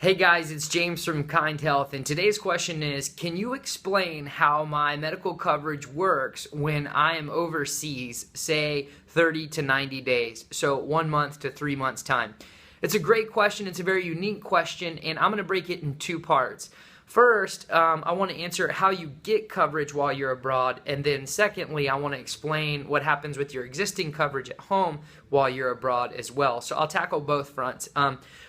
Hey guys, it's James from Kind Health, and today's question is, can you explain how my medical coverage works when I am overseas, say 30 to 90 days, so 1 month to 3 months time? It's a great question, it's a very unique question, and I'm going to break it in two parts. First, I want to answer how you get coverage while you're abroad, and then secondly, I want to explain what happens with your existing coverage at home while you're abroad as well. So I'll tackle both fronts.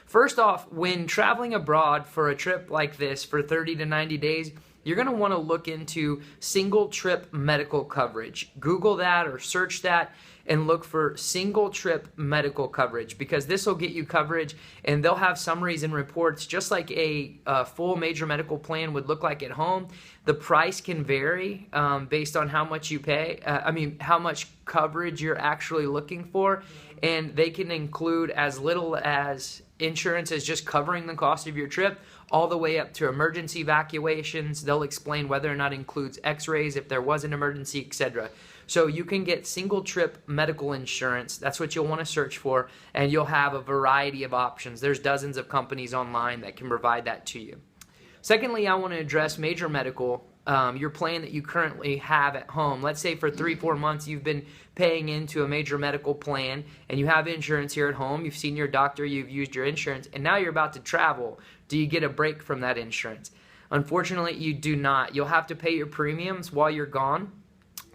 First off, when traveling abroad for a trip like this for 30 to 90 days, you're going to want to look into single trip medical coverage. Google that or search that and look for single trip medical coverage, because this will get you coverage and they'll have summaries and reports just like a full major medical plan would look like at home. The price can vary based on how much you pay, how much coverage you're actually looking for, and they can include as little as insurance as just covering the cost of your trip all the way up to emergency evacuations. They'll explain whether or not it includes x-rays if there was an emergency, etc. So you can get single trip medical insurance. That's what you'll want to search for, and you'll have a variety of options. There's dozens of companies online that can provide that to you. Secondly, I want to address major medical, your plan that you currently have at home. Let's say for 3-4 months you've been paying into a major medical plan and you have insurance here at home, you've seen your doctor, you've used your insurance, and now you're about to travel. Do you get a break from that insurance? Unfortunately, you do not. You'll have to pay your premiums while you're gone.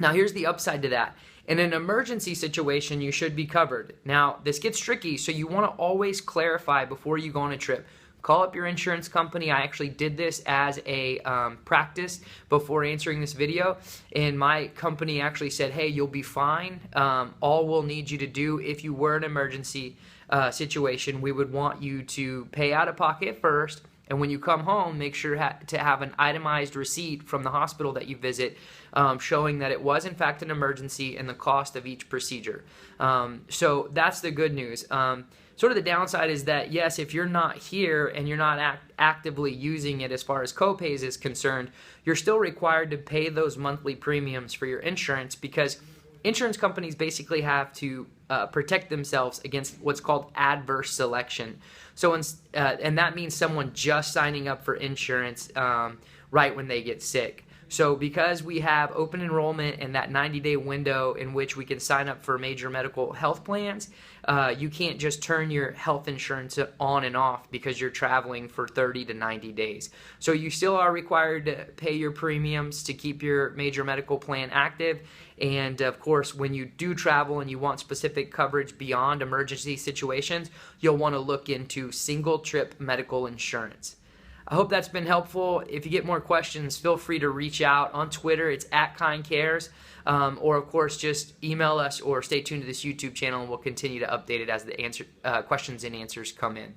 Now, here's the upside to that. In an emergency situation, you should be covered. Now, this gets tricky, so you want to always clarify before you go on a trip. Call up your insurance company. I actually did this as a practice before answering this video, and my company actually said, hey, you'll be fine. All we'll need you to do if you were an emergency situation, we would want you to pay out of pocket first, and when you come home, make sure to have an itemized receipt from the hospital that you visit showing that it was in fact an emergency and the cost of each procedure. So that's the good news. Sort of the downside is that, yes, if you're not here and you're not actively using it as far as copays is concerned, you're still required to pay those monthly premiums for your insurance, because insurance companies basically have to protect themselves against what's called adverse selection. So, and that means someone just signing up for insurance right when they get sick. So because we have open enrollment and that 90-day window in which we can sign up for major medical health plans, you can't just turn your health insurance on and off because you're traveling for 30 to 90 days. So you still are required to pay your premiums to keep your major medical plan active. And of course, when you do travel and you want specific coverage beyond emergency situations, you'll want to look into single trip medical insurance. I hope that's been helpful. If you get more questions, feel free to reach out on Twitter. It's @KindCares. Or, of course, just email us or stay tuned to this YouTube channel, and we'll continue to update it as the questions and answers come in.